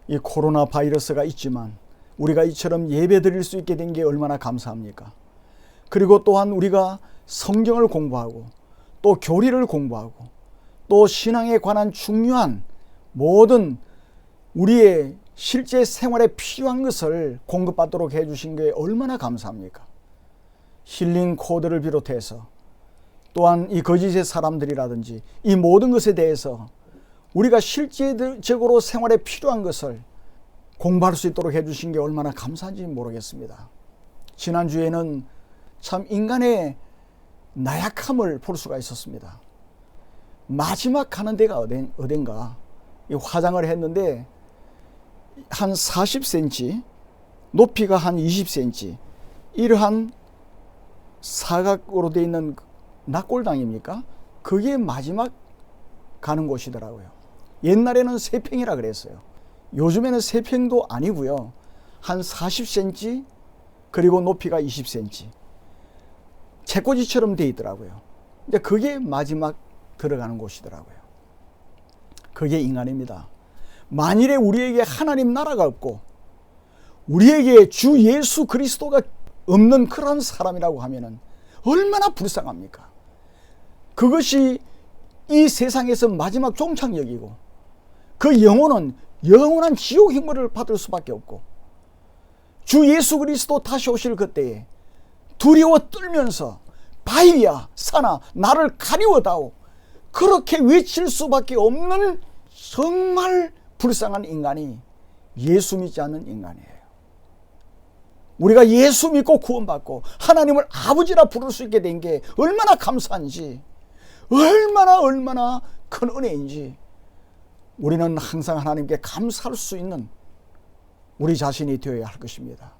이 코로나 바이러스가 있지만 우리가 이처럼 예배 드릴 수 있게 된 게 얼마나 감사합니까? 그리고 또한 우리가 성경을 공부하고 또 교리를 공부하고 또 신앙에 관한 중요한 모든 우리의 실제 생활에 필요한 것을 공급받도록 해주신 게 얼마나 감사합니까? 힐링 코드를 비롯해서 또한 이 거짓의 사람들이라든지 이 모든 것에 대해서 우리가 실제적으로 생활에 필요한 것을 공부할 수 있도록 해주신 게 얼마나 감사한지 모르겠습니다. 지난주에는 참 인간의 나약함을 볼 수가 있었습니다. 마지막 가는 데가 어딘가 화장을 했는데 한 40cm, 높이가 한 20cm, 이러한 사각으로 되어 있는 낙골당입니까? 그게 마지막 가는 곳이더라고요. 옛날에는 세평이라 그랬어요. 요즘에는 세평도 아니고요. 한 40cm, 그리고 높이가 20cm. 채꼬지처럼 되어 있더라고요. 근데 그게 마지막 들어가는 곳이더라고요. 그게 인간입니다. 만일에 우리에게 하나님 나라가 없고 우리에게 주 예수 그리스도가 없는 그런 사람이라고 하면은 얼마나 불쌍합니까? 그것이 이 세상에서 마지막 종착역이고 그 영혼은 영원한 지옥 형벌을 받을 수밖에 없고 주 예수 그리스도 다시 오실 그때에 두려워 떨면서 바위야 산아 나를 가리워다오 그렇게 외칠 수밖에 없는 정말 불쌍한 인간이 예수 믿지 않는 인간이에요. 우리가 예수 믿고 구원받고 하나님을 아버지라 부를 수 있게 된 게 얼마나 감사한지, 얼마나 큰 은혜인지 우리는 항상 하나님께 감사할 수 있는 우리 자신이 되어야 할 것입니다.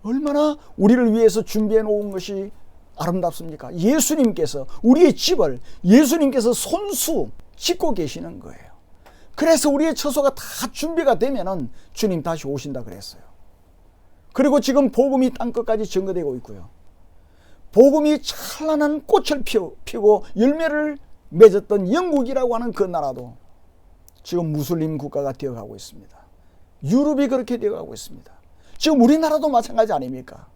얼마나 우리를 위해서 준비해 놓은 것이 아름답습니까? 예수님께서 우리의 집을 예수님께서 손수 짓고 계시는 거예요. 그래서 우리의 처소가 다 준비가 되면은 주님 다시 오신다 그랬어요. 그리고 지금 복음이 땅끝까지 전거되고 있고요. 복음이 찬란한 꽃을 피우고 열매를 맺었던 영국이라고 하는 그 나라도 지금 무슬림 국가가 되어가고 있습니다. 유럽이 그렇게 되어가고 있습니다. 지금 우리나라도 마찬가지 아닙니까?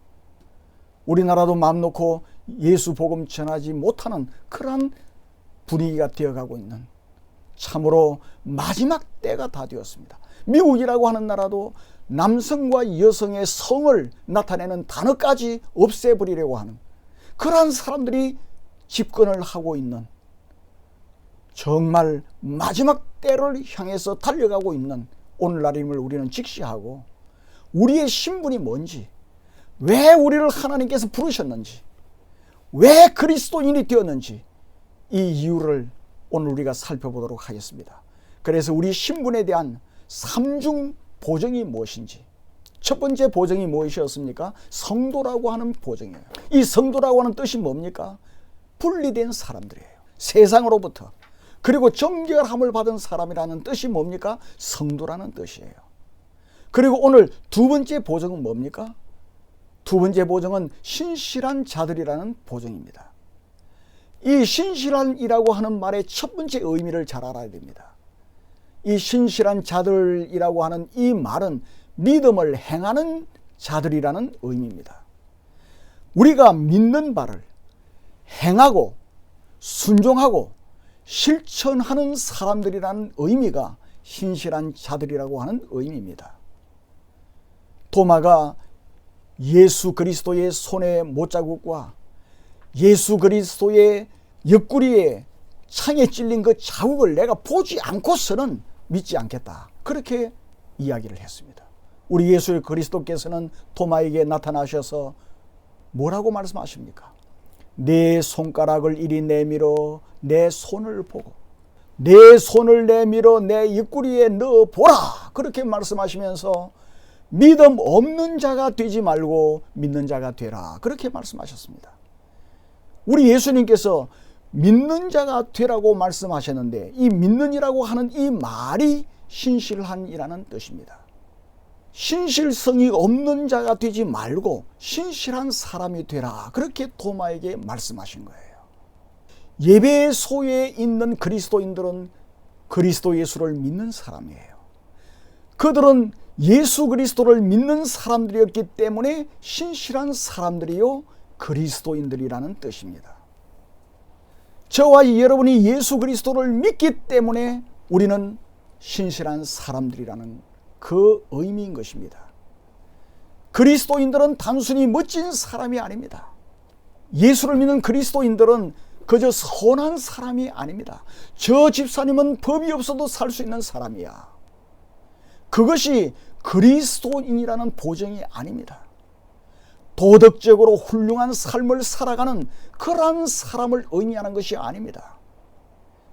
우리나라도 마음 놓고 예수 복음 전하지 못하는 그런 분위기가 되어가고 있는 참으로 마지막 때가 다 되었습니다. 미국이라고 하는 나라도 남성과 여성의 성을 나타내는 단어까지 없애버리려고 하는 그러한 사람들이 집권을 하고 있는 정말 마지막 때를 향해서 달려가고 있는 오늘날임을 우리는 직시하고 우리의 신분이 뭔지, 왜 우리를 하나님께서 부르셨는지, 왜 그리스도인이 되었는지 이 이유를 오늘 우리가 살펴보도록 하겠습니다. 그래서 우리 신분에 대한 삼중 보정이 무엇인지, 첫 번째 보정이 무엇이었습니까? 성도라고 하는 보정이에요. 이 성도라고 하는 뜻이 뭡니까? 분리된 사람들이에요. 세상으로부터. 그리고 정결함을 받은 사람이라는 뜻이 뭡니까? 성도라는 뜻이에요. 그리고 오늘 두 번째 보정은 뭡니까? 두 번째 보정은 신실한 자들이라는 보정입니다. 이 신실한이라고 하는 말의 첫 번째 의미를 잘 알아야 됩니다. 이 신실한 자들이라고 하는 이 말은 믿음을 행하는 자들이라는 의미입니다. 우리가 믿는 바를 행하고 순종하고 실천하는 사람들이라는 의미가 신실한 자들이라고 하는 의미입니다. 도마가 예수 그리스도의 손의 못자국과 예수 그리스도의 옆구리에 창에 찔린 그 자국을 내가 보지 않고서는 믿지 않겠다. 그렇게 이야기를 했습니다. 우리 예수 그리스도께서는 도마에게 나타나셔서 뭐라고 말씀하십니까? 내 손가락을 이리 내밀어 내 손을 보고 내 손을 내밀어 내 옆구리에 넣어보라. 그렇게 말씀하시면서 믿음 없는 자가 되지 말고 믿는 자가 되라. 그렇게 말씀하셨습니다. 우리 예수님께서 믿는 자가 되라고 말씀하셨는데 이 믿는이라고 하는 이 말이 신실한이라는 뜻입니다. 신실성이 없는 자가 되지 말고 신실한 사람이 되라. 그렇게 도마에게 말씀하신 거예요. 예배소에 있는 그리스도인들은 그리스도 예수를 믿는 사람이에요. 그들은 예수 그리스도를 믿는 사람들이었기 때문에 신실한 사람들이요 그리스도인들이라는 뜻입니다. 저와 여러분이 예수 그리스도를 믿기 때문에 우리는 신실한 사람들이라는 그 의미인 것입니다. 그리스도인들은 단순히 멋진 사람이 아닙니다. 예수를 믿는 그리스도인들은 그저 선한 사람이 아닙니다. 저 집사님은 법이 없어도 살 수 있는 사람이야. 그것이 그리스도인이라는 보정이 아닙니다. 도덕적으로 훌륭한 삶을 살아가는 그러한 사람을 의미하는 것이 아닙니다.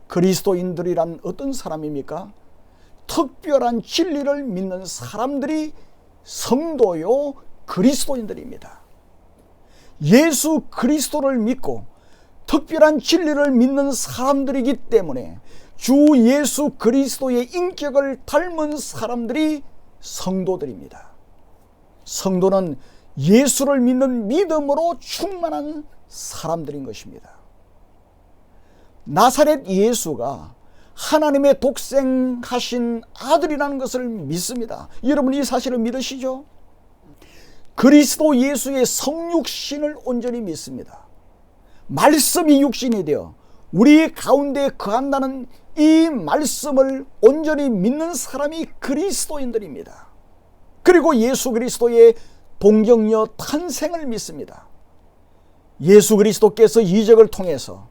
그리스도인들이란 어떤 사람입니까? 특별한 진리를 믿는 사람들이 성도요 그리스도인들입니다. 예수 그리스도를 믿고 특별한 진리를 믿는 사람들이기 때문에 주 예수 그리스도의 인격을 닮은 사람들이 성도들입니다. 성도는 예수를 믿는 믿음으로 충만한 사람들인 것입니다. 나사렛 예수가 하나님의 독생하신 아들이라는 것을 믿습니다. 여러분 이 사실을 믿으시죠? 그리스도 예수의 성육신을 온전히 믿습니다. 말씀이 육신이 되어 우리 가운데 거한다는 이 말씀을 온전히 믿는 사람이 그리스도인들입니다. 그리고 예수 그리스도의 동정녀 탄생을 믿습니다. 예수 그리스도께서 이적을 통해서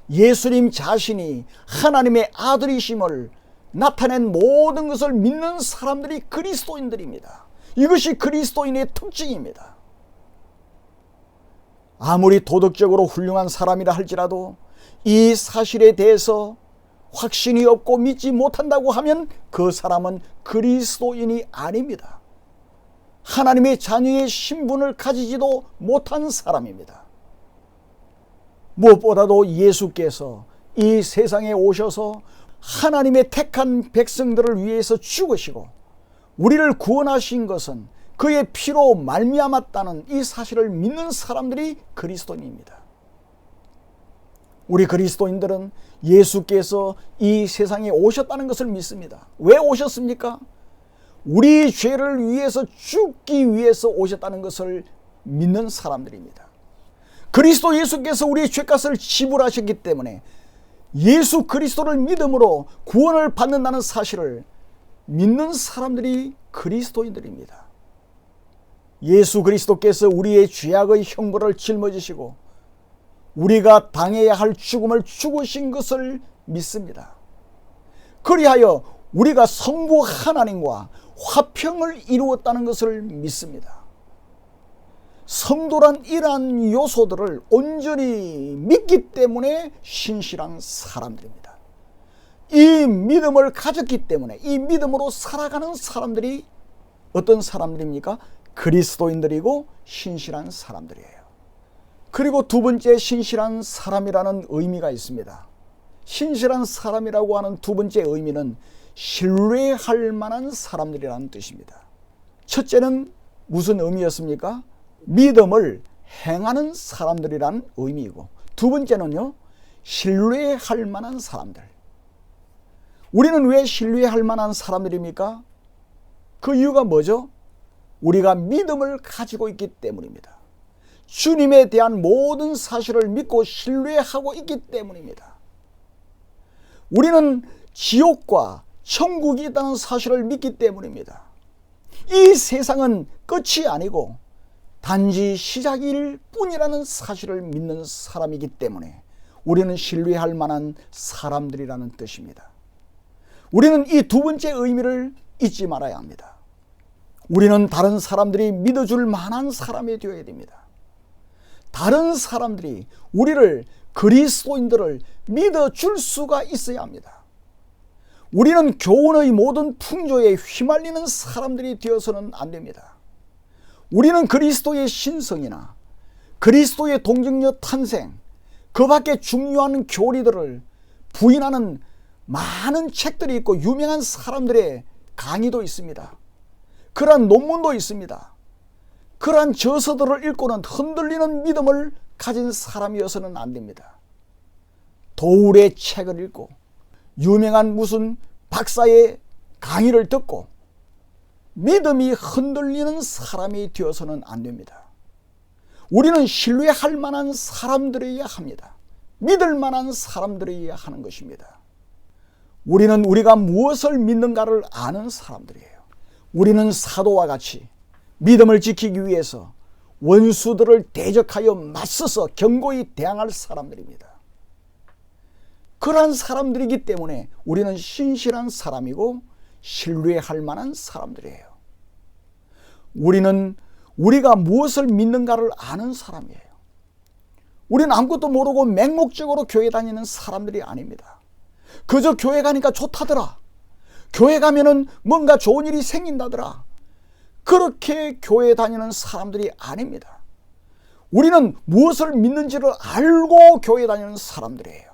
예수님 자신이 하나님의 아들이심을 나타낸 모든 것을 믿는 사람들이 그리스도인들입니다. 이것이 그리스도인의 특징입니다. 아무리 도덕적으로 훌륭한 사람이라 할지라도 이 사실에 대해서 확신이 없고 믿지 못한다고 하면 그 사람은 그리스도인이 아닙니다. 하나님의 자녀의 신분을 가지지도 못한 사람입니다. 무엇보다도 예수께서 이 세상에 오셔서 하나님의 택한 백성들을 위해서 죽으시고 우리를 구원하신 것은 그의 피로 말미암았다는 이 사실을 믿는 사람들이 그리스도인입니다. 우리 그리스도인들은 예수께서 이 세상에 오셨다는 것을 믿습니다. 왜 오셨습니까? 우리 죄를 위해서 죽기 위해서 오셨다는 것을 믿는 사람들입니다. 그리스도 예수께서 우리의 죄값을 지불하셨기 때문에 예수 그리스도를 믿음으로 구원을 받는다는 사실을 믿는 사람들이 그리스도인들입니다. 예수 그리스도께서 우리의 죄악의 형벌을 짊어지시고 우리가 당해야 할 죽음을 죽으신 것을 믿습니다. 그리하여 우리가 성부 하나님과 화평을 이루었다는 것을 믿습니다. 성도란 이러한 요소들을 온전히 믿기 때문에 신실한 사람들입니다. 이 믿음을 가졌기 때문에 이 믿음으로 살아가는 사람들이 어떤 사람들입니까? 그리스도인들이고 신실한 사람들이에요. 그리고 두 번째 신실한 사람이라는 의미가 있습니다. 신실한 사람이라고 하는 두 번째 의미는 신뢰할 만한 사람들이라는 뜻입니다. 첫째는 무슨 의미였습니까? 믿음을 행하는 사람들이라는 의미이고, 두 번째는요, 신뢰할 만한 사람들. 우리는 왜 신뢰할 만한 사람들입니까? 그 이유가 뭐죠? 우리가 믿음을 가지고 있기 때문입니다. 주님에 대한 모든 사실을 믿고 신뢰하고 있기 때문입니다. 우리는 지옥과 천국이 있다는 사실을 믿기 때문입니다. 이 세상은 끝이 아니고 단지 시작일 뿐이라는 사실을 믿는 사람이기 때문에 우리는 신뢰할 만한 사람들이라는 뜻입니다. 우리는 이 두 번째 의미를 잊지 말아야 합니다. 우리는 다른 사람들이 믿어줄 만한 사람이 되어야 됩니다. 다른 사람들이 우리를, 그리스도인들을 믿어줄 수가 있어야 합니다. 우리는 교훈의 모든 풍조에 휘말리는 사람들이 되어서는 안 됩니다. 우리는 그리스도의 신성이나 그리스도의 동정녀 탄생, 그 밖에 중요한 교리들을 부인하는 많은 책들이 있고 유명한 사람들의 강의도 있습니다. 그러한 논문도 있습니다. 그러한 저서들을 읽고는 흔들리는 믿음을 가진 사람이어서는 안 됩니다. 도울의 책을 읽고 유명한 무슨 박사의 강의를 듣고 믿음이 흔들리는 사람이 되어서는 안 됩니다. 우리는 신뢰할 만한 사람들이어야 합니다. 믿을 만한 사람들이어야 하는 것입니다. 우리는 우리가 무엇을 믿는가를 아는 사람들이에요. 우리는 사도와 같이 믿음을 지키기 위해서 원수들을 대적하여 맞서서 견고히 대항할 사람들입니다. 그러한 사람들이기 때문에 우리는 신실한 사람이고 신뢰할 만한 사람들이에요. 우리는 우리가 무엇을 믿는가를 아는 사람이에요. 우리는 아무것도 모르고 맹목적으로 교회 다니는 사람들이 아닙니다. 그저 교회 가니까 좋다더라. 교회 가면은 뭔가 좋은 일이 생긴다더라. 그렇게 교회 다니는 사람들이 아닙니다. 우리는 무엇을 믿는지를 알고 교회 다니는 사람들이에요.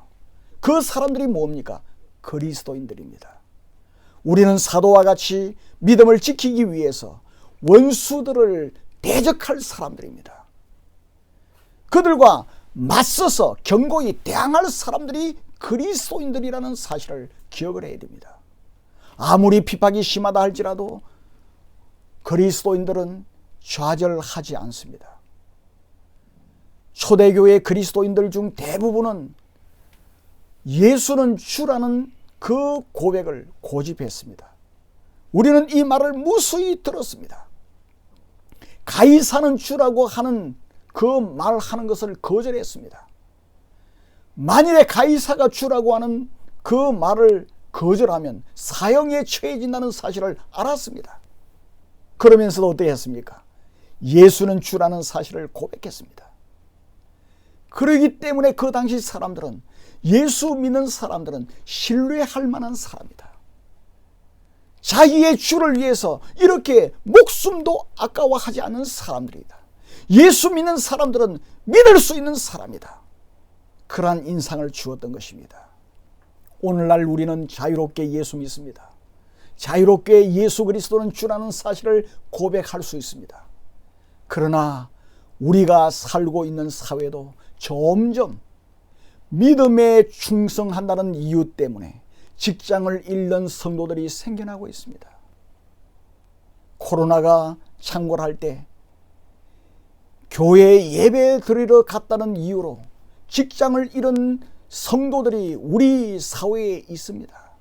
그 사람들이 뭡니까? 그리스도인들입니다. 우리는 사도와 같이 믿음을 지키기 위해서 원수들을 대적할 사람들입니다. 그들과 맞서서 견고히 대항할 사람들이 그리스도인들이라는 사실을 기억을 해야 됩니다. 아무리 핍박이 심하다 할지라도 그리스도인들은 좌절하지 않습니다. 초대교회 그리스도인들 중 대부분은 예수는 주라는 그 고백을 고집했습니다. 우리는 이 말을 무수히 들었습니다. 가이사는 주라고 하는 그 말하는 것을 거절했습니다. 만일에 가이사가 주라고 하는 그 말을 거절하면 사형에 처해진다는 사실을 알았습니다. 그러면서도 어떻게 했습니까? 예수는 주라는 사실을 고백했습니다. 그러기 때문에 그 당시 사람들은, 예수 믿는 사람들은 신뢰할 만한 사람이다. 자기의 주를 위해서 이렇게 목숨도 아까워하지 않는 사람들이다. 예수 믿는 사람들은 믿을 수 있는 사람이다. 그러한 인상을 주었던 것입니다. 오늘날 우리는 자유롭게 예수 믿습니다. 자유롭게 예수 그리스도는 주라는 사실을 고백할 수 있습니다. 그러나 우리가 살고 있는 사회도 점점 믿음에 충성한다는 이유 때문에 직장을 잃는 성도들이 생겨나고 있습니다. 코로나가 창궐할 때 교회에 예배 드리러 갔다는 이유로 직장을 잃은 성도들이 우리 사회에 있습니다.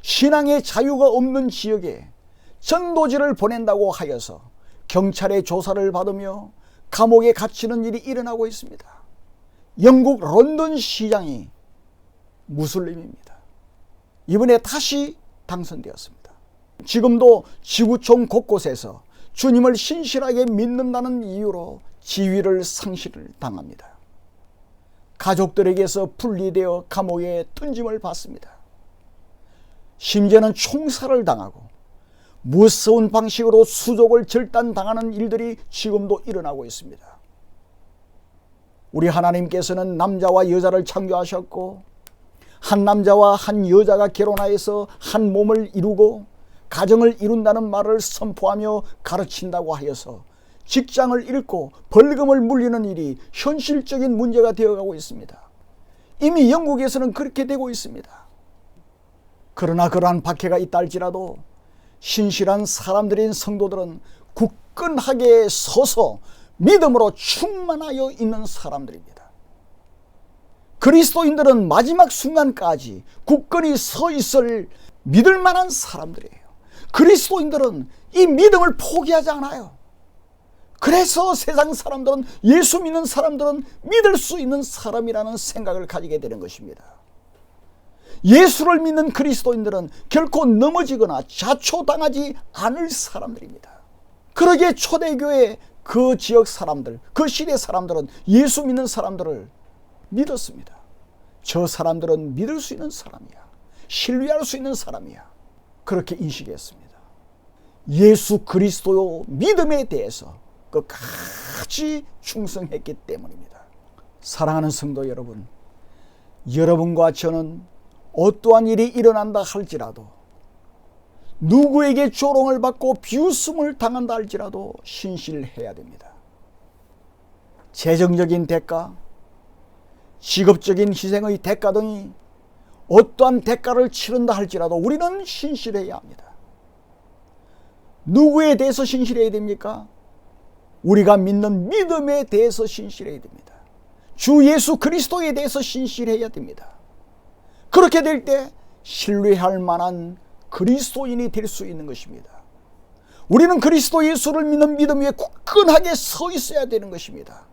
신앙의 자유가 없는 지역에 전도지를 보낸다고 하여서 경찰의 조사를 받으며 감옥에 갇히는 일이 일어나고 있습니다. 영국 런던 시장이 무슬림입니다. 이번에 다시 당선되었습니다. 지금도 지구촌 곳곳에서 주님을 신실하게 믿는다는 이유로 지위를 상실을 당합니다. 가족들에게서 분리되어 감옥에 던짐을 받습니다. 심지어는 총살을 당하고 무서운 방식으로 수족을 절단당하는 일들이 지금도 일어나고 있습니다. 우리 하나님께서는 남자와 여자를 창조하셨고 한 남자와 한 여자가 결혼하여서 한 몸을 이루고 가정을 이룬다는 말을 선포하며 가르친다고 하여서 직장을 잃고 벌금을 물리는 일이 현실적인 문제가 되어가고 있습니다. 이미 영국에서는 그렇게 되고 있습니다. 그러나 그러한 박해가 있다 할지라도 신실한 사람들인 성도들은 굳건하게 서서 믿음으로 충만하여 있는 사람들입니다. 그리스도인들은 마지막 순간까지 굳건히 서 있을 믿을 만한 사람들이에요. 그리스도인들은 이 믿음을 포기하지 않아요. 그래서 세상 사람들은, 예수 믿는 사람들은 믿을 수 있는 사람이라는 생각을 가지게 되는 것입니다. 예수를 믿는 그리스도인들은 결코 넘어지거나 자초당하지 않을 사람들입니다. 그러기에 초대교회 그 지역 사람들, 그 시대 사람들은 예수 믿는 사람들을 믿었습니다. 저 사람들은 믿을 수 있는 사람이야, 신뢰할 수 있는 사람이야, 그렇게 인식했습니다. 예수 그리스도 믿음에 대해서 끝까지 충성했기 때문입니다. 사랑하는 성도 여러분, 여러분과 저는 어떠한 일이 일어난다 할지라도, 누구에게 조롱을 받고 비웃음을 당한다 할지라도 신실해야 됩니다. 재정적인 대가, 직업적인 희생의 대가 등이 어떠한 대가를 치른다 할지라도 우리는 신실해야 합니다. 누구에 대해서 신실해야 됩니까? 우리가 믿는 믿음에 대해서 신실해야 됩니다. 주 예수 그리스도에 대해서 신실해야 됩니다. 그렇게 될 때 신뢰할 만한 그리스도인이 될 수 있는 것입니다. 우리는 그리스도 예수를 믿는 믿음 위에 굳건하게 서 있어야 되는 것입니다.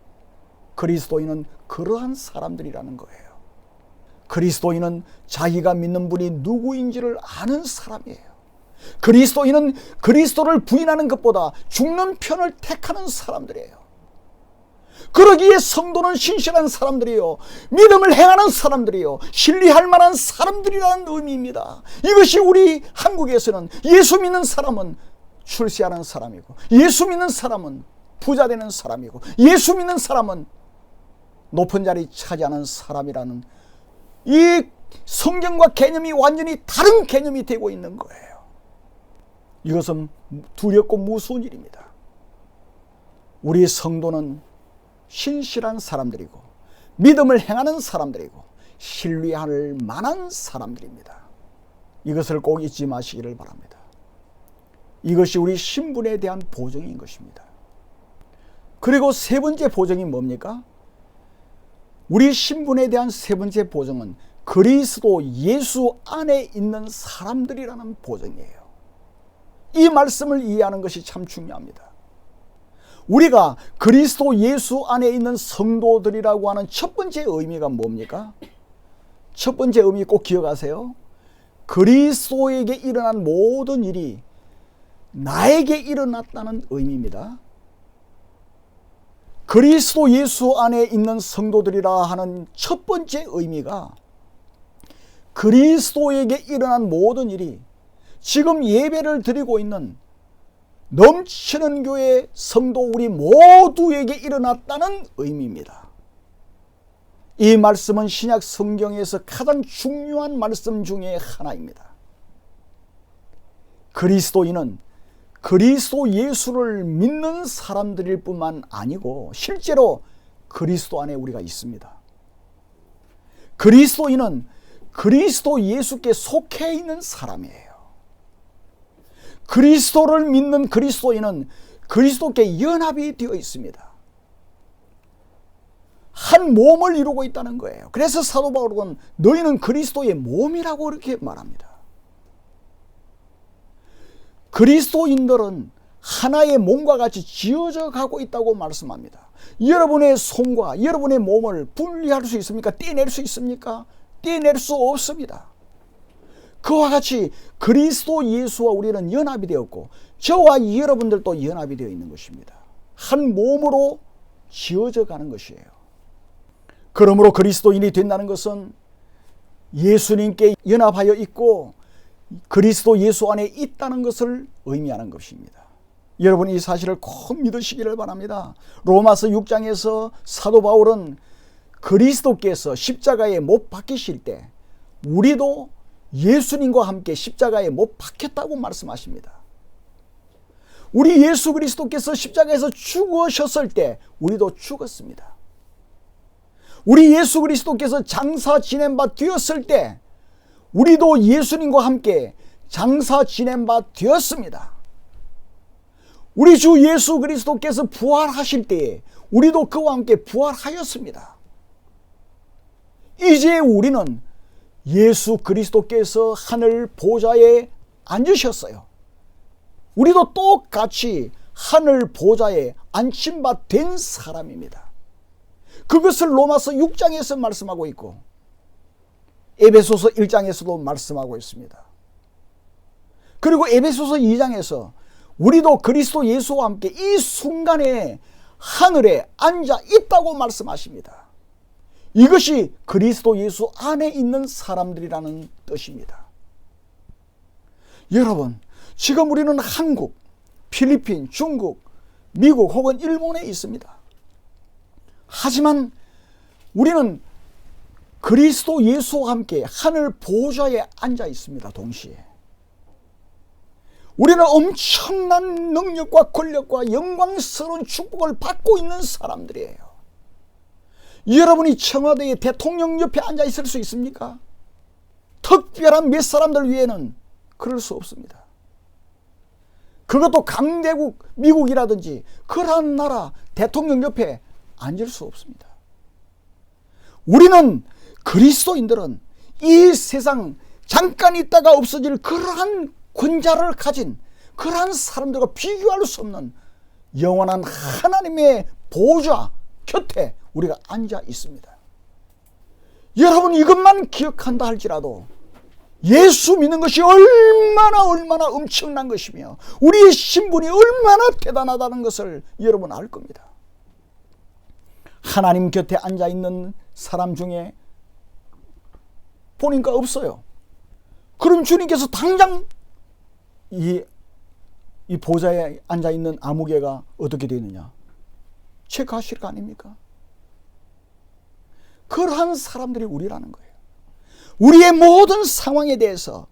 그리스도인은 그러한 사람들이라는 거예요. 그리스도인은 자기가 믿는 분이 누구인지를 아는 사람이에요. 그리스도인은 그리스도를 부인하는 것보다 죽는 편을 택하는 사람들이에요. 그러기에 성도는 신실한 사람들이요, 믿음을 행하는 사람들이요, 신뢰할 만한 사람들이라는 의미입니다. 이것이 우리 한국에서는 예수 믿는 사람은 출세하는 사람이고, 예수 믿는 사람은 부자 되는 사람이고, 예수 믿는 사람은 높은 자리 차지하는 사람이라는 이 성경과 개념이 완전히 다른 개념이 되고 있는 거예요. 이것은 두렵고 무서운 일입니다. 우리 성도는 신실한 사람들이고 믿음을 행하는 사람들이고 신뢰할 만한 사람들입니다. 이것을 꼭 잊지 마시기를 바랍니다. 이것이 우리 신분에 대한 보증인 것입니다. 그리고 세 번째 보증이 뭡니까? 우리 신분에 대한 세 번째 보증은 그리스도 예수 안에 있는 사람들이라는 보증이에요. 이 말씀을 이해하는 것이 참 중요합니다. 우리가 그리스도 예수 안에 있는 성도들이라고 하는 첫 번째 의미가 뭡니까? 첫 번째 의미 꼭 기억하세요. 그리스도에게 일어난 모든 일이 나에게 일어났다는 의미입니다. 그리스도 예수 안에 있는 성도들이라 하는 첫 번째 의미가 그리스도에게 일어난 모든 일이 지금 예배를 드리고 있는 넘치는 교회 성도 우리 모두에게 일어났다는 의미입니다. 이 말씀은 신약 성경에서 가장 중요한 말씀 중에 하나입니다. 그리스도인은 그리스도 예수를 믿는 사람들일 뿐만 아니고 실제로 그리스도 안에 우리가 있습니다. 그리스도인은 그리스도 예수께 속해 있는 사람이에요. 그리스도를 믿는 그리스도인은 그리스도께 연합이 되어 있습니다. 한 몸을 이루고 있다는 거예요. 그래서 사도 바울은 너희는 그리스도의 몸이라고 그렇게 말합니다. 그리스도인들은 하나의 몸과 같이 지어져 가고 있다고 말씀합니다. 여러분의 손과 여러분의 몸을 분리할 수 있습니까? 떼낼 수 있습니까? 떼낼 수 없습니다. 그와 같이 그리스도 예수와 우리는 연합이 되었고 저와 여러분들도 연합이 되어 있는 것입니다. 한 몸으로 지어져 가는 것이에요. 그러므로 그리스도인이 된다는 것은 예수님께 연합하여 있고 그리스도 예수 안에 있다는 것을 의미하는 것입니다. 여러분 이 사실을 꼭 믿으시기를 바랍니다. 로마서 6장에서 사도 바울은 그리스도께서 십자가에 못 박히실 때 우리도 예수님과 함께 십자가에 못 박혔다고 말씀하십니다. 우리 예수 그리스도께서 십자가에서 죽으셨을 때 우리도 죽었습니다. 우리 예수 그리스도께서 장사 지낸 바 되었을 때 우리도 예수님과 함께 장사 지낸 바 되었습니다. 우리 주 예수 그리스도께서 부활하실 때에 우리도 그와 함께 부활하였습니다. 이제 우리는 예수 그리스도께서 하늘 보좌에 앉으셨어요. 우리도 똑같이 하늘 보좌에 앉힌 바 된 사람입니다. 그것을 로마서 6장에서 말씀하고 있고 에베소서 1장에서도 말씀하고 있습니다. 그리고 에베소서 2장에서 우리도 그리스도 예수와 함께 이 순간에 하늘에 앉아 있다고 말씀하십니다. 이것이 그리스도 예수 안에 있는 사람들이라는 뜻입니다. 여러분, 지금 우리는 한국, 필리핀, 중국, 미국 혹은 일본에 있습니다. 하지만 우리는 그리스도 예수와 함께 하늘 보좌에 앉아 있습니다. 동시에 우리는 엄청난 능력과 권력과 영광스러운 축복을 받고 있는 사람들이에요. 여러분이 청와대의 대통령 옆에 앉아 있을 수 있습니까? 특별한 몇 사람들 위에는 그럴 수 없습니다. 그것도 강대국 미국이라든지 그러한 나라 대통령 옆에 앉을 수 없습니다. 우리는 그리스도인들은 이 세상 잠깐 있다가 없어질 그러한 권자를 가진 그러한 사람들과 비교할 수 없는 영원한 하나님의 보좌 곁에 우리가 앉아 있습니다. 여러분, 이것만 기억한다 할지라도 예수 믿는 것이 얼마나 엄청난 것이며 우리의 신분이 얼마나 대단하다는 것을 여러분 알 겁니다. 하나님 곁에 앉아 있는 사람 중에 보니까 없어요. 그럼 주님께서 당장 이 보좌에 앉아 있는 아무개가 어떻게 되느냐 체크하실 거 아닙니까? 그러한 사람들이 우리라는 거예요. 우리의 모든 상황에 대해서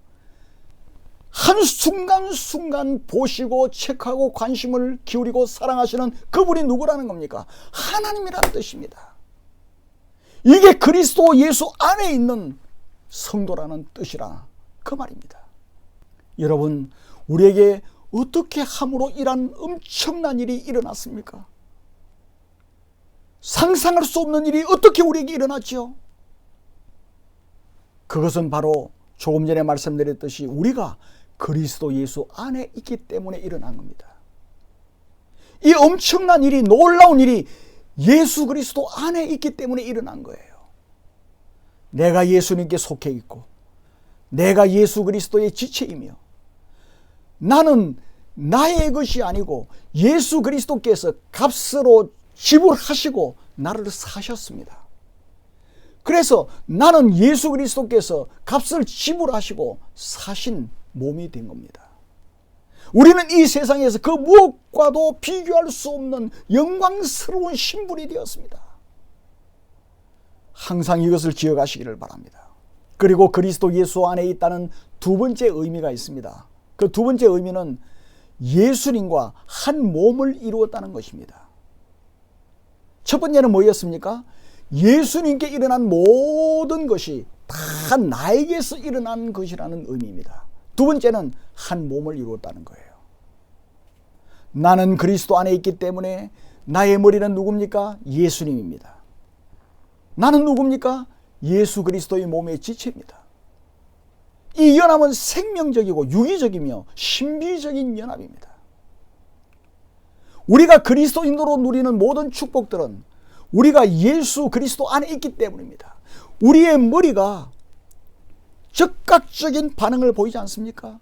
한순간순간 보시고 체크하고 관심을 기울이고 사랑하시는 그분이 누구라는 겁니까? 하나님이라는 뜻입니다. 이게 그리스도 예수 안에 있는 성도라는 뜻이라 그 말입니다. 여러분, 우리에게 어떻게 함으로 이런 엄청난 일이 일어났습니까? 상상할 수 없는 일이 어떻게 우리에게 일어났지요? 그것은 바로 조금 전에 말씀드렸듯이 우리가 그리스도 예수 안에 있기 때문에 일어난 겁니다. 이 엄청난 일이, 놀라운 일이 예수 그리스도 안에 있기 때문에 일어난 거예요. 내가 예수님께 속해 있고 내가 예수 그리스도의 지체이며 나는 나의 것이 아니고 예수 그리스도께서 값으로 지불하시고 나를 사셨습니다. 그래서 나는 예수 그리스도께서 값을 지불하시고 사신 몸이 된 겁니다. 우리는 이 세상에서 그 무엇과도 비교할 수 없는 영광스러운 신분이 되었습니다. 항상 이것을 기억하시기를 바랍니다. 그리고 그리스도 예수 안에 있다는 두 번째 의미가 있습니다. 그 두 번째 의미는 예수님과 한 몸을 이루었다는 것입니다. 첫 번째는 뭐였습니까? 예수님께 일어난 모든 것이 다 나에게서 일어난 것이라는 의미입니다. 두 번째는 한 몸을 이루었다는 거예요. 나는 그리스도 안에 있기 때문에 나의 머리는 누굽니까? 예수님입니다. 나는 누굽니까? 예수 그리스도의 몸의 지체입니다. 이 연합은 생명적이고 유기적이며 신비적인 연합입니다. 우리가 그리스도인으로 누리는 모든 축복들은 우리가 예수 그리스도 안에 있기 때문입니다. 우리의 머리가 즉각적인 반응을 보이지 않습니까?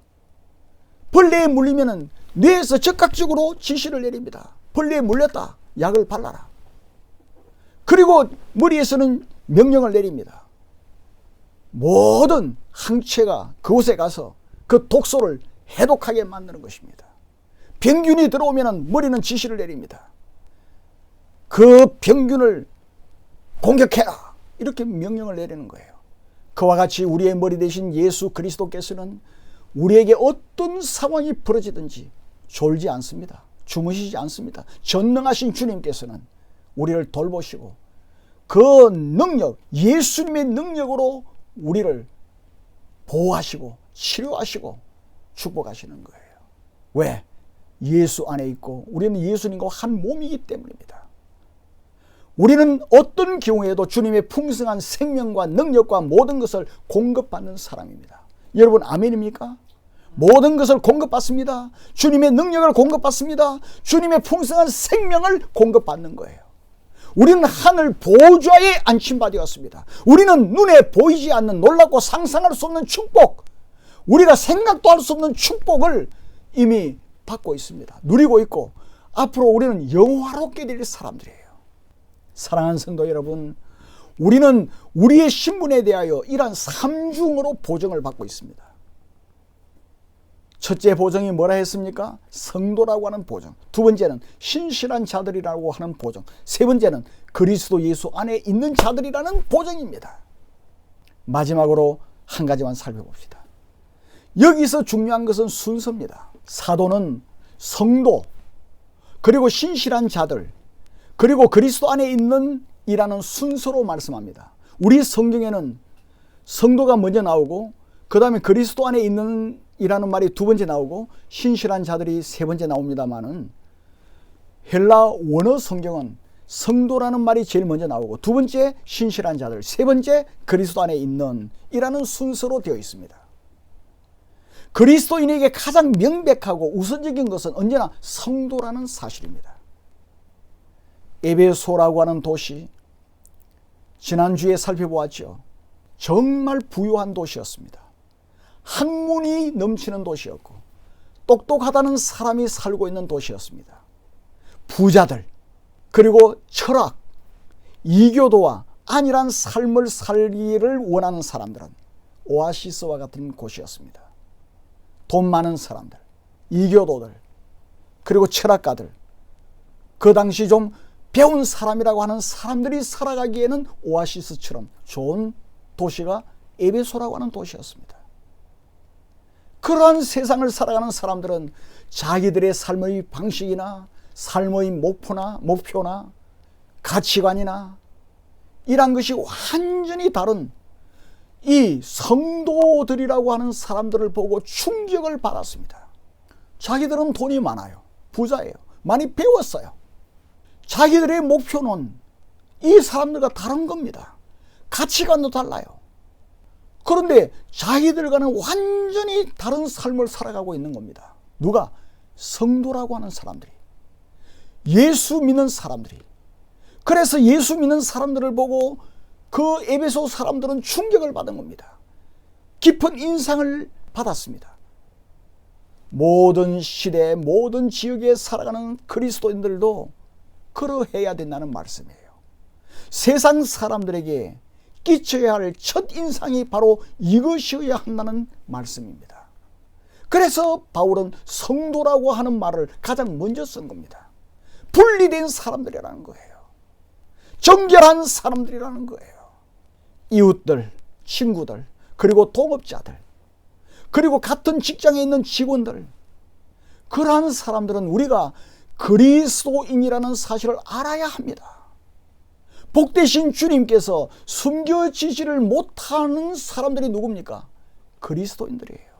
벌레에 물리면 뇌에서 즉각적으로 지시를 내립니다. 벌레에 물렸다, 약을 발라라. 그리고 머리에서는 명령을 내립니다. 모든 항체가 그곳에 가서 그 독소를 해독하게 만드는 것입니다. 병균이 들어오면 머리는 지시를 내립니다. 그 병균을 공격해라, 이렇게 명령을 내리는 거예요. 그와 같이 우리의 머리 대신 예수 그리스도께서는 우리에게 어떤 상황이 벌어지든지 졸지 않습니다. 주무시지 않습니다. 전능하신 주님께서는 우리를 돌보시고 그 능력, 예수님의 능력으로 우리를 보호하시고 치료하시고 축복하시는 거예요. 왜? 예수 안에 있고 우리는 예수님과 한 몸이기 때문입니다. 우리는 어떤 경우에도 주님의 풍성한 생명과 능력과 모든 것을 공급받는 사람입니다. 여러분 아멘입니까? 모든 것을 공급받습니다. 주님의 능력을 공급받습니다. 주님의 풍성한 생명을 공급받는 거예요. 우리는 하늘 보좌에 안침받았습니다. 우리는 눈에 보이지 않는 놀랍고 상상할 수 없는 축복, 우리가 생각도 할 수 없는 축복을 이미 받고 있습니다. 누리고 있고 앞으로 우리는 영화롭게 될 사람들이에요. 사랑하는 성도 여러분, 우리는 우리의 신분에 대하여 이러한 삼중으로 보정을 받고 있습니다. 첫째 보정이 뭐라 했습니까? 성도라고 하는 보정. 두 번째는 신실한 자들이라고 하는 보정. 세 번째는 그리스도 예수 안에 있는 자들이라는 보정입니다. 마지막으로 한 가지만 살펴봅시다. 여기서 중요한 것은 순서입니다. 사도는 성도, 그리고 신실한 자들, 그리고 그리스도 안에 있는 이라는 순서로 말씀합니다. 우리 성경에는 성도가 먼저 나오고 그 다음에 그리스도 안에 있는 이라는 말이 두 번째 나오고 신실한 자들이 세 번째 나옵니다만은 헬라 원어 성경은 성도라는 말이 제일 먼저 나오고 두 번째 신실한 자들, 세 번째 그리스도 안에 있는 이라는 순서로 되어 있습니다. 그리스도인에게 가장 명백하고 우선적인 것은 언제나 성도라는 사실입니다. 에베소라고 하는 도시, 지난주에 살펴보았죠. 정말 부유한 도시였습니다. 학문이 넘치는 도시였고 똑똑하다는 사람이 살고 있는 도시였습니다. 부자들, 그리고 철학, 이교도와 안일한 삶을 살기를 원하는 사람들은 오아시스와 같은 곳이었습니다. 돈 많은 사람들, 이교도들, 그리고 철학가들, 그 당시 좀 배운 사람이라고 하는 사람들이 살아가기에는 오아시스처럼 좋은 도시가 에베소라고 하는 도시였습니다. 그러한 세상을 살아가는 사람들은 자기들의 삶의 방식이나 삶의 목표나 가치관이나 이런 것이 완전히 다른 이 성도들이라고 하는 사람들을 보고 충격을 받았습니다. 자기들은 돈이 많아요. 부자예요. 많이 배웠어요. 자기들의 목표는 이 사람들과 다른 겁니다. 가치관도 달라요. 그런데 자기들과는 완전히 다른 삶을 살아가고 있는 겁니다. 누가? 성도라고 하는 사람들이, 예수 믿는 사람들이. 그래서 예수 믿는 사람들을 보고 그 에베소 사람들은 충격을 받은 겁니다. 깊은 인상을 받았습니다. 모든 시대, 모든 지역에 살아가는 그리스도인들도 그러해야 된다는 말씀이에요. 세상 사람들에게 끼쳐야 할 첫 인상이 바로 이것이어야 한다는 말씀입니다. 그래서 바울은 성도라고 하는 말을 가장 먼저 쓴 겁니다. 분리된 사람들이라는 거예요. 정결한 사람들이라는 거예요. 이웃들, 친구들, 그리고 동업자들, 그리고 같은 직장에 있는 직원들, 그러한 사람들은 우리가 그리스도인이라는 사실을 알아야 합니다. 복되신 주님께서 숨겨지지를 못하는 사람들이 누굽니까? 그리스도인들이에요.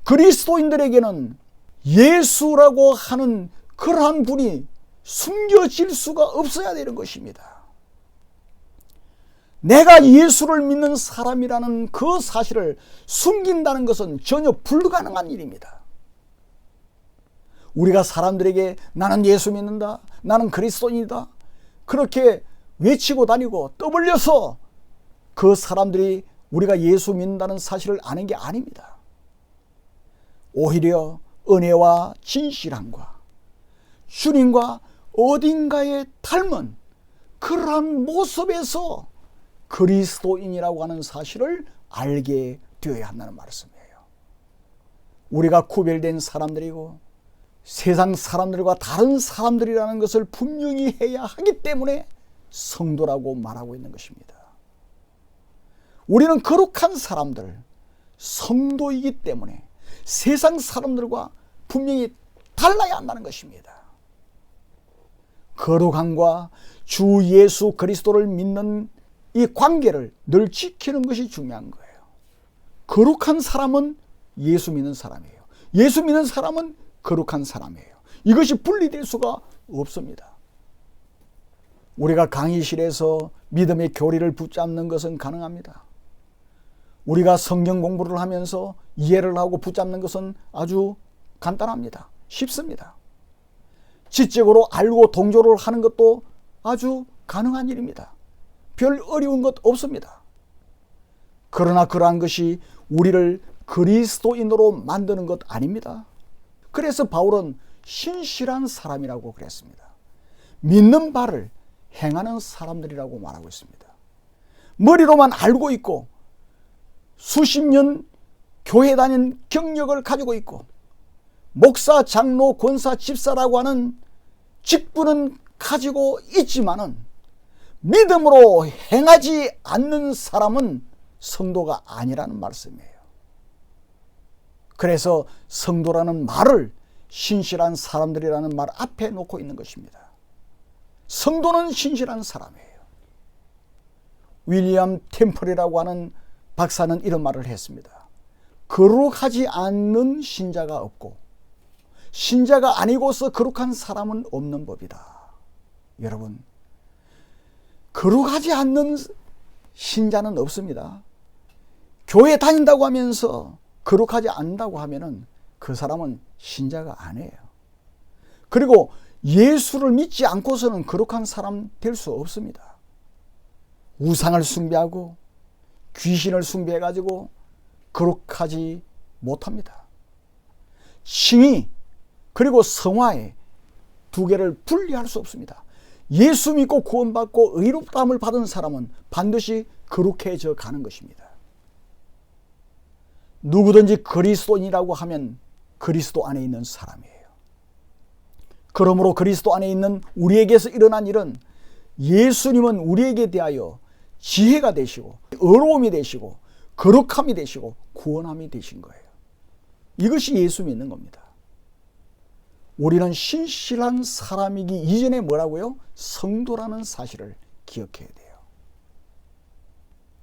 그리스도인들에게는 예수라고 하는 그러한 분이 숨겨질 수가 없어야 되는 것입니다. 내가 예수를 믿는 사람이라는 그 사실을 숨긴다는 것은 전혀 불가능한 일입니다. 우리가 사람들에게 나는 예수 믿는다, 나는 그리스도인이다, 그렇게 외치고 다니고 떠벌려서 그 사람들이 우리가 예수 믿는다는 사실을 아는 게 아닙니다. 오히려 은혜와 진실함과 주님과 어딘가에 닮은 그러한 모습에서 그리스도인이라고 하는 사실을 알게 되어야 한다는 말씀이에요. 우리가 구별된 사람들이고 세상 사람들과 다른 사람들이라는 것을 분명히 해야 하기 때문에 성도라고 말하고 있는 것입니다. 우리는 거룩한 사람들, 성도이기 때문에 세상 사람들과 분명히 달라야 한다는 것입니다. 거룩함과 주 예수 그리스도를 믿는 이 관계를 늘 지키는 것이 중요한 거예요. 거룩한 사람은 예수 믿는 사람이에요. 예수 믿는 사람은 거룩한 사람이에요. 이것이 분리될 수가 없습니다. 우리가 강의실에서 믿음의 교리를 붙잡는 것은 가능합니다. 우리가 성경 공부를 하면서 이해를 하고 붙잡는 것은 아주 간단합니다. 쉽습니다. 지적으로 알고 동조를 하는 것도 아주 가능한 일입니다. 별 어려운 것 없습니다. 그러나 그러한 것이 우리를 그리스도인으로 만드는 것 아닙니다. 그래서 바울은 신실한 사람이라고 그랬습니다. 믿는 바를 행하는 사람들이라고 말하고 있습니다. 머리로만 알고 있고 수십 년 교회 다닌 경력을 가지고 있고 목사, 장로, 권사, 집사라고 하는 직분은 가지고 있지만은 믿음으로 행하지 않는 사람은 성도가 아니라는 말씀이에요. 그래서 성도라는 말을 신실한 사람들이라는 말 앞에 놓고 있는 것입니다. 성도는 신실한 사람이에요. 윌리엄 템플이라고 하는 박사는 이런 말을 했습니다. 거룩하지 않는 신자가 없고 신자가 아니고서 거룩한 사람은 없는 법이다. 여러분, 거룩하지 않는 신자는 없습니다. 교회 다닌다고 하면서 거룩하지 않는다고 하면은 그 사람은 신자가 아니에요. 그리고 예수를 믿지 않고서는 거룩한 사람 될 수 없습니다. 우상을 숭배하고 귀신을 숭배해 가지고 거룩하지 못합니다. 칭의 그리고 성화에 두 개를 분리할 수 없습니다. 예수 믿고 구원받고 의롭다함을 받은 사람은 반드시 거룩해져 가는 것입니다. 누구든지 그리스도인이라고 하면 그리스도 안에 있는 사람이에요. 그러므로 그리스도 안에 있는 우리에게서 일어난 일은 예수님은 우리에게 대하여 지혜가 되시고 의로움이 되시고 거룩함이 되시고 구원함이 되신 거예요. 이것이 예수 믿는 겁니다. 우리는 신실한 사람이기 이전에 뭐라고요? 성도라는 사실을 기억해야 돼요.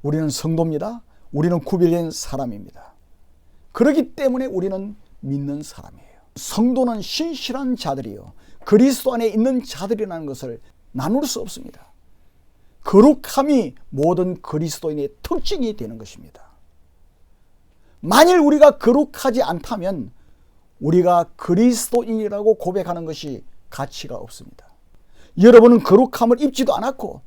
우리는 성도입니다. 우리는 구별된 사람입니다. 그렇기 때문에 우리는 믿는 사람이에요. 성도는 신실한 자들이요 그리스도 안에 있는 자들이라는 것을 나눌 수 없습니다. 거룩함이 모든 그리스도인의 특징이 되는 것입니다. 만일 우리가 거룩하지 않다면 우리가 그리스도인이라고 고백하는 것이 가치가 없습니다. 여러분은 거룩함을 입지도 않았고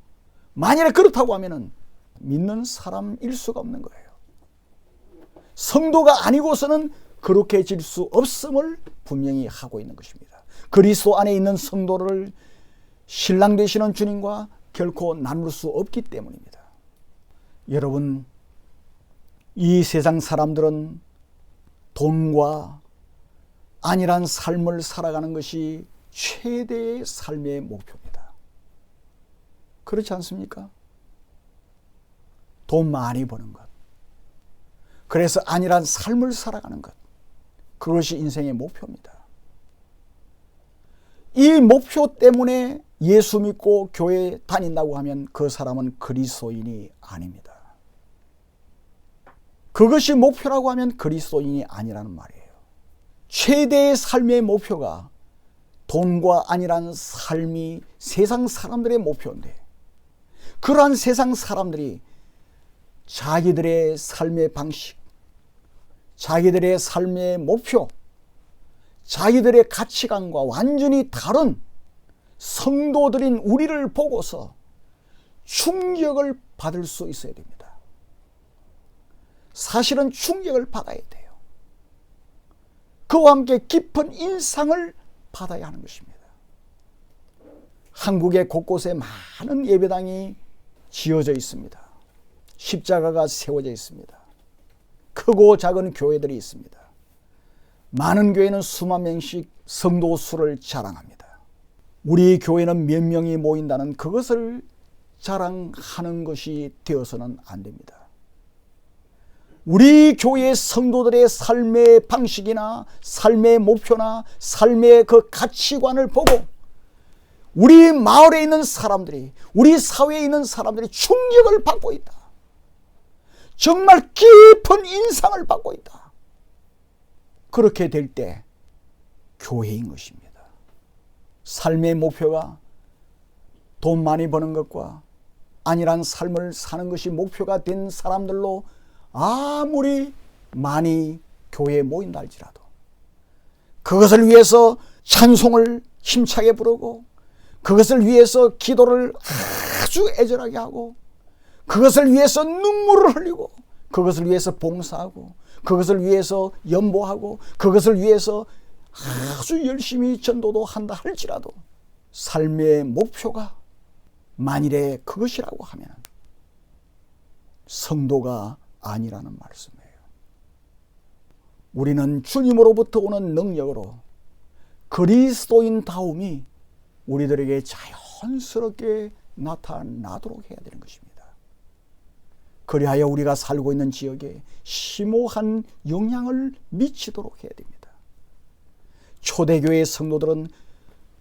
만일에 그렇다고 하면 믿는 사람일 수가 없는 거예요. 성도가 아니고서는 거룩해질 수 없음을 분명히 하고 있는 것입니다. 그리스도 안에 있는 성도를 신랑 되시는 주님과 결코 나눌 수 없기 때문입니다. 여러분, 이 세상 사람들은 돈과 안일한 삶을 살아가는 것이 최대의 삶의 목표입니다. 그렇지 않습니까? 돈 많이 버는 것, 그래서 안일한 삶을 살아가는 것, 그것이 인생의 목표입니다. 이 목표 때문에 예수 믿고 교회 다닌다고 하면 그 사람은 그리스도인이 아닙니다. 그것이 목표라고 하면 그리스도인이 아니라는 말이에요. 최대의 삶의 목표가 돈과 안일한 삶이 세상 사람들의 목표인데 그러한 세상 사람들이 자기들의 삶의 방식, 자기들의 삶의 목표, 자기들의 가치관과 완전히 다른 성도들인 우리를 보고서 충격을 받을 수 있어야 됩니다. 사실은 충격을 받아야 돼요. 그와 함께 깊은 인상을 받아야 하는 것입니다. 한국의 곳곳에 많은 예배당이 지어져 있습니다. 십자가가 세워져 있습니다. 크고 작은 교회들이 있습니다. 많은 교회는 수만 명씩 성도 수를 자랑합니다. 우리 교회는 몇 명이 모인다는 그것을 자랑하는 것이 되어서는 안 됩니다. 우리 교회의 성도들의 삶의 방식이나 삶의 목표나 삶의 그 가치관을 보고 우리 마을에 있는 사람들이, 우리 사회에 있는 사람들이 충격을 받고 있다. 정말 깊은 인상을 받고 있다. 그렇게 될 때 교회인 것입니다. 삶의 목표가 돈 많이 버는 것과 안일한 삶을 사는 것이 목표가 된 사람들로 아무리 많이 교회에 모인다 할지라도 그것을 위해서 찬송을 힘차게 부르고 그것을 위해서 기도를 아주 애절하게 하고 그것을 위해서 눈물을 흘리고 그것을 위해서 봉사하고 그것을 위해서 연보하고 그것을 위해서 아주 열심히 전도도 한다 할지라도 삶의 목표가 만일에 그것이라고 하면 성도가 아니라는 말씀이에요. 우리는 주님으로부터 오는 능력으로 그리스도인다움이 우리들에게 자연스럽게 나타나도록 해야 되는 것입니다. 그리하여 우리가 살고 있는 지역에 심오한 영향을 미치도록 해야 됩니다. 초대교회 성도들은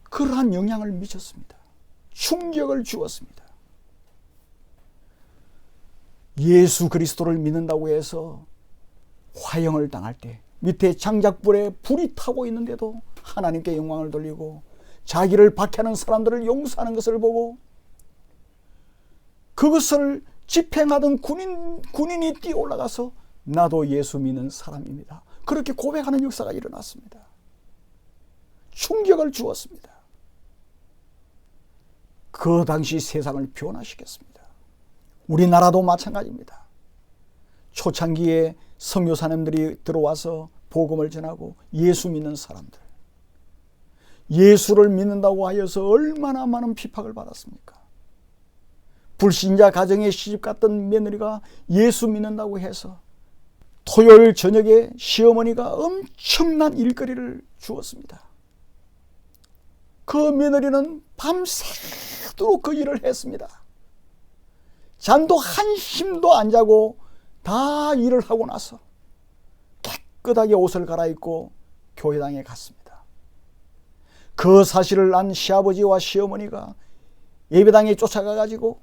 그러한 영향을 미쳤습니다. 충격을 주었습니다. 예수 그리스도를 믿는다고 해서 화형을 당할 때 밑에 장작불에 불이 타고 있는데도 하나님께 영광을 돌리고 자기를 박해하는 사람들을 용서하는 것을 보고 그것을 집행하던 군인이 뛰어 올라가서 나도 예수 믿는 사람입니다, 그렇게 고백하는 역사가 일어났습니다. 충격을 주었습니다. 그 당시 세상을 변화시켰습니다. 우리나라도 마찬가지입니다. 초창기에 선교사님들이 들어와서 복음을 전하고 예수 믿는 사람들, 예수를 믿는다고 하여서 얼마나 많은 핍박을 받았습니까? 불신자 가정에 시집 갔던 며느리가 예수 믿는다고 해서 토요일 저녁에 시어머니가 엄청난 일거리를 주었습니다. 그 며느리는 밤새도록 그 일을 했습니다. 잠도 한심도 안 자고 다 일을 하고 나서 깨끗하게 옷을 갈아입고 교회당에 갔습니다. 그 사실을 안 시아버지와 시어머니가 예배당에 쫓아가가지고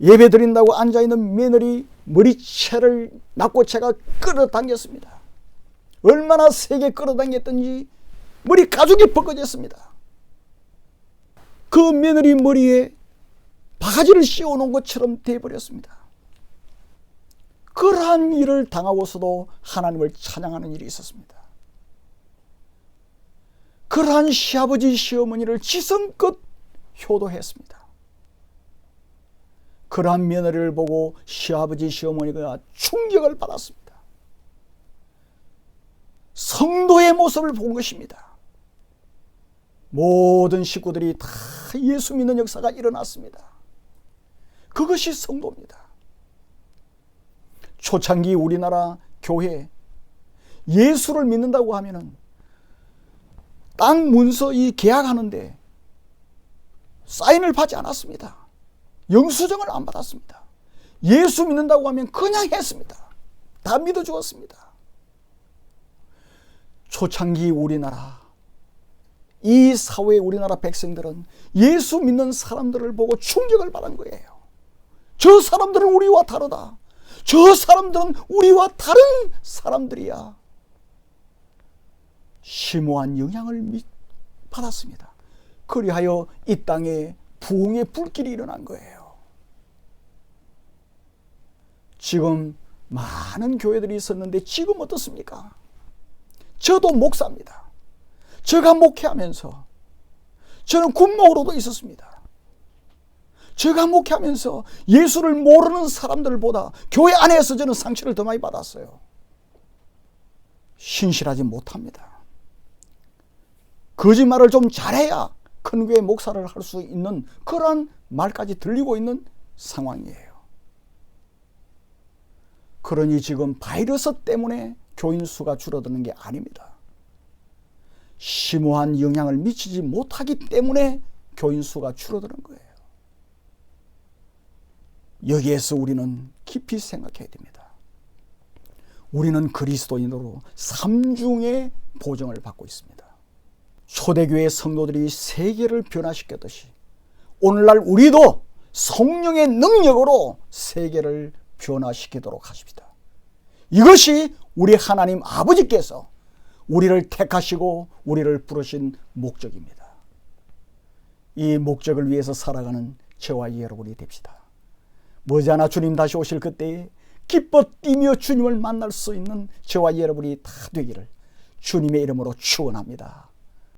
예배 드린다고 앉아있는 며느리 머리채를 낙고채가 끌어당겼습니다. 얼마나 세게 끌어당겼던지 머리 가죽이 벗겨졌습니다. 그 며느리 머리에 바가지를 씌워놓은 것처럼 되어버렸습니다. 그러한 일을 당하고서도 하나님을 찬양하는 일이 있었습니다. 그러한 시아버지 시어머니를 지성껏 효도했습니다. 그러한 며느리를 보고 시아버지 시어머니가 충격을 받았습니다. 성도의 모습을 본 것입니다. 모든 식구들이 다 예수 믿는 역사가 일어났습니다. 그것이 성도입니다. 초창기 우리나라 교회 예수를 믿는다고 하면은 땅 문서 이 계약하는데 사인을 받지 않았습니다. 영수증을 안 받았습니다. 예수 믿는다고 하면 그냥 했습니다. 다 믿어 주었습니다. 초창기 우리나라, 이 사회 우리나라 백성들은 예수 믿는 사람들을 보고 충격을 받은 거예요. 저 사람들은 우리와 다르다. 저 사람들은 우리와 다른 사람들이야. 심오한 영향을 받았습니다. 그리하여 이 땅에 부흥의 불길이 일어난 거예요. 지금 많은 교회들이 있었는데 지금 어떻습니까? 저도 목사입니다. 제가 목회하면서 저는 군목으로도 있었습니다. 제가 목회하면서 예수를 모르는 사람들보다 교회 안에서 저는 상처를 더 많이 받았어요. 신실하지 못합니다. 거짓말을 좀 잘해야 큰 교회 목사를 할 수 있는 그러한 말까지 들리고 있는 상황이에요. 그러니 지금 바이러스 때문에 교인 수가 줄어드는 게 아닙니다. 심오한 영향을 미치지 못하기 때문에 교인 수가 줄어드는 거예요. 여기에서 우리는 깊이 생각해야 됩니다. 우리는 그리스도인으로 삼중의 보정을 받고 있습니다. 초대교회 성도들이 세계를 변화시켰듯이 오늘날 우리도 성령의 능력으로 세계를 변화시키도록 하십니다. 이것이 우리 하나님 아버지께서 우리를 택하시고 우리를 부르신 목적입니다. 이 목적을 위해서 살아가는 저와 여러분이 됩시다. 머지않아 주님 다시 오실 그때에 기뻐 뛰며 주님을 만날 수 있는 저와 여러분이 다 되기를 주님의 이름으로 축원합니다.